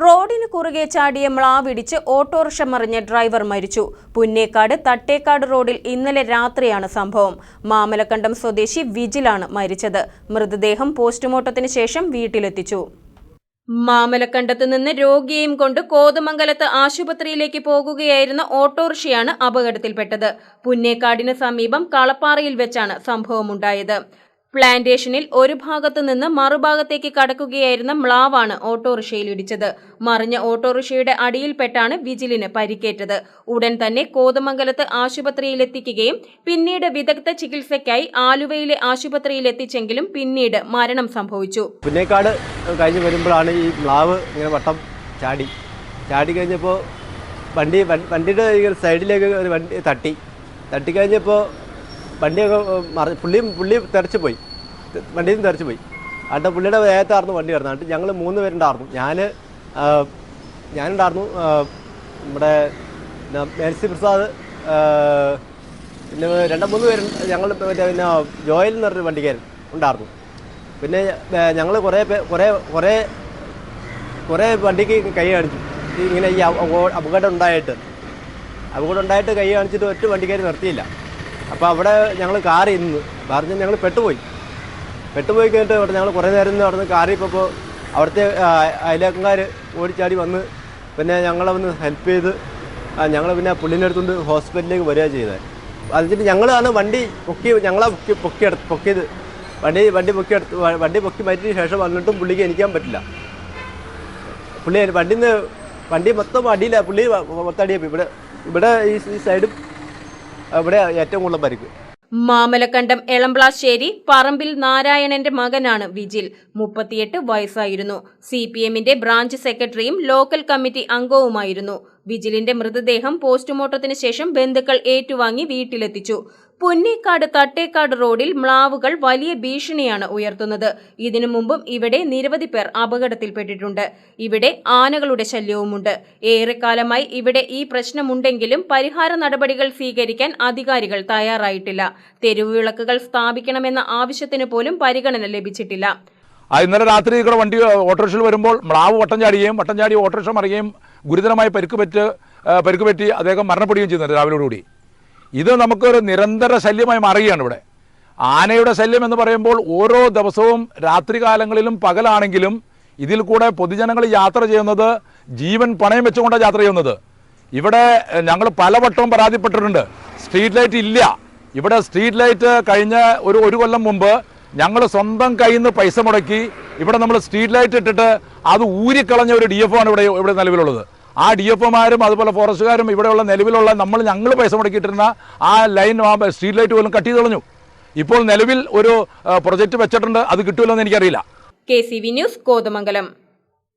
റോഡിന് കുറുകെ ചാടിയ മ്ലാവിടിച്ച് ഓട്ടോറിക്ഷ മറിഞ്ഞ ഡ്രൈവർ മരിച്ചു. പുന്നേക്കാട് തട്ടേക്കാട് റോഡിൽ ഇന്നലെ രാത്രിയാണ് സംഭവം. മാമലക്കണ്ടം സ്വദേശി വിജിലാണ് മരിച്ചത്. മൃതദേഹം പോസ്റ്റ്മോർട്ടത്തിന് ശേഷം വീട്ടിലെത്തിച്ചു. മാമലക്കണ്ടത്ത് നിന്ന് രോഗിയെയും കൊണ്ട് കോതമംഗലത്ത് ആശുപത്രിയിലേക്ക് പോകുകയായിരുന്ന ഓട്ടോറിക്ഷയാണ് അപകടത്തിൽപ്പെട്ടത്. പുന്നേക്കാടിന് സമീപം കളപ്പാറയിൽ വെച്ചാണ് സംഭവമുണ്ടായത്. പ്ലാന്റേഷനിൽ ഒരു ഭാഗത്തു നിന്ന് മറുഭാഗത്തേക്ക് കടക്കുകയായിരുന്ന മ്ലാവാണ് ഓട്ടോറിക്ഷയിൽ ഇടിച്ചത്. മറിഞ്ഞ ഓട്ടോറിക്ഷയുടെ അടിയിൽപ്പെട്ടാണ് വിജിലിന് പരിക്കേറ്റത്. ഉടൻ തന്നെ കോതമംഗലത്ത് ആശുപത്രിയിലെത്തിക്കുകയും പിന്നീട് വിദഗ്ധ ചികിത്സയ്ക്കായി ആലുവയിലെ ആശുപത്രിയിൽ എത്തിച്ചെങ്കിലും പിന്നീട് മരണം സംഭവിച്ചു. പുന്നേക്കാട് കഴിഞ്ഞ് വരുമ്പോഴാണ് ഈ മ്ലാവ് ഇങ്ങനെ വട്ടം ചാടി കഴിഞ്ഞപ്പോൾ വണ്ടിയുടെ സൈഡിലേക്ക് ഒരു വണ്ടി തട്ടിക്കഴിഞ്ഞപ്പോൾ വണ്ടിയൊക്കെ പുള്ളി തെറിച്ചു പോയി, വണ്ടിയിൽ നിന്ന് തെറിച്ചു പോയി. എന്നിട്ട് പുള്ളിയുടെ വേഗത്തായിരുന്നു വണ്ടി കിടന്നത്. എന്നിട്ട് ഞങ്ങൾ 3 പേരുണ്ടായിരുന്നു. ഞാനുണ്ടായിരുന്നു, നമ്മുടെ മേൽസി പ്രസാദ്, പിന്നെ 2-3 പേര് ഞങ്ങൾ പിന്നെ ജോയൽ എന്ന് പറഞ്ഞൊരു വണ്ടിക്കാരൻ ഉണ്ടായിരുന്നു. പിന്നെ ഞങ്ങൾ കുറേ വണ്ടിക്ക് കൈ കാണിച്ചു. ഇങ്ങനെ ഈ അപകടം ഉണ്ടായിട്ട് കൈ കാണിച്ചിട്ട് ഒറ്റ വണ്ടിക്കാർ നിർത്തിയില്ല. അപ്പോൾ അവിടെ ഞങ്ങൾ കാറിൽ നിന്ന് പറഞ്ഞ് ഞങ്ങൾ പെട്ടുപോയി കഴിഞ്ഞിട്ട് അവിടെ ഞങ്ങൾ കുറേ നേരം നിന്ന് അവിടെ നിന്ന് കാറിൽ ഇപ്പോൾ അവിടുത്തെ അയൽവക്കക്കാർ ഓടിച്ചാടി വന്ന് പിന്നെ ഞങ്ങളെ വന്ന് ഹെൽപ്പ് ചെയ്ത് ഞങ്ങൾ പിന്നെ പുള്ളിൻ്റെ അടുത്തുകൊണ്ട് ഹോസ്പിറ്റലിലേക്ക് വരിക ചെയ്തത്. അതിന് ഞങ്ങളാണ് വണ്ടി പൊക്കിയത്. വണ്ടി പൊക്കി മാറ്റിയ ശേഷം വന്നിട്ടും പുള്ളിക്ക് എണീക്കാൻ പറ്റില്ല. വണ്ടി മൊത്തം അടിയില്ല. പുള്ളി മൊത്തം അടിയപ്പോൾ ഇവിടെ ഈ സൈഡും ഇവിടെ ഏറ്റവും കൂടുതൽ പരിക്ക്. മാമലക്കണ്ടം എളംപ്ലാശ്ശേരി പറമ്പിൽ നാരായണന്റെ മകനാണ് വിജിൽ. 38 വയസ്സായിരുന്നു. CPMന്റെ ബ്രാഞ്ച് സെക്രട്ടറിയും ലോക്കൽ കമ്മിറ്റി അംഗവുമായിരുന്നു. വിജിലിന്റെ മൃതദേഹം പോസ്റ്റ്മോർട്ടത്തിന് ശേഷം ബന്ധുക്കൾ ഏറ്റുവാങ്ങി വീട്ടിലെത്തിച്ചു. പുന്നേക്കാട് തട്ടേക്കാട് റോഡിൽ മ്ലാവുകൾ വലിയ ഭീഷണിയാണ് ഉയർത്തുന്നത്. ഇതിനു മുമ്പും ഇവിടെ നിരവധി പേർ അപകടത്തിൽപ്പെട്ടിട്ടുണ്ട്. ഇവിടെ ആനകളുടെ ശല്യവുമുണ്ട്. ഏറെക്കാലമായി ഇവിടെ ഈ പ്രശ്നമുണ്ടെങ്കിലും പരിഹാര നടപടികൾ സ്വീകരിക്കാൻ അധികാരികൾ തയ്യാറായിട്ടില്ല. തെരുവുവിളക്കുകൾ സ്ഥാപിക്കണമെന്ന ആവശ്യത്തിന് പോലും പരിഗണന ലഭിച്ചിട്ടില്ല. ഇന്നലെ രാത്രി ഇവിടെ വണ്ടി ഓട്ടോറിക്ഷയിൽ വരുമ്പോൾ മ്ലാവ് വട്ടം ചാടി ഓട്ടോറിക്ഷ മറിയുകയും ഗുരുതരമായി പരിക്ക് പറ്റി അദ്ദേഹം മരണപ്പെടുകയും ചെയ്യുന്നുണ്ട് രാവിലോടുകൂടി. ഇത് നമുക്കൊരു നിരന്തര ശല്യമായി മാറുകയാണ്. ഇവിടെ ആനയുടെ ശല്യം എന്ന് പറയുമ്പോൾ ഓരോ ദിവസവും രാത്രികാലങ്ങളിലും പകലാണെങ്കിലും ഇതിൽ കൂടെ പൊതുജനങ്ങൾ യാത്ര ചെയ്യുന്നത് ജീവൻ പണയം വെച്ചുകൊണ്ടാണ് യാത്ര ചെയ്യുന്നത്. ഇവിടെ ഞങ്ങൾ പലവട്ടവും പരാതിപ്പെട്ടിട്ടുണ്ട്. സ്ട്രീറ്റ് ലൈറ്റ് ഇല്ല. ഇവിടെ സ്ട്രീറ്റ് ലൈറ്റ് കഴിഞ്ഞ ഒരു കൊല്ലം മുമ്പ് ഞങ്ങൾ സ്വന്തം കയ്യിൽ നിന്ന് പൈസ മുടക്കി ഇവിടെ നമ്മൾ സ്ട്രീറ്റ് ലൈറ്റ് ഇട്ടിട്ട് അത് ഊരിക്കളഞ്ഞ ഒരു DFO ആണ് ഇവിടെ നിലവിലുള്ളത്. ആ DFOമാരും അതുപോലെ ഫോറസ്റ്റുകാരും ഇവിടെയുള്ള നിലവിലുള്ള ഞങ്ങൾ പൈസ മുടക്കിയിട്ടിരുന്ന ആ ലൈൻ സ്ട്രീറ്റ് ലൈറ്റ് പോലും കട്ട് ചെയ്ത് കളഞ്ഞു. ഇപ്പോൾ നിലവിൽ ഒരു പ്രൊജക്ട് വെച്ചിട്ടുണ്ട്. അത് കിട്ടുമല്ലോ എന്ന് എനിക്കറിയില്ല. KCV news, Kothamangalam.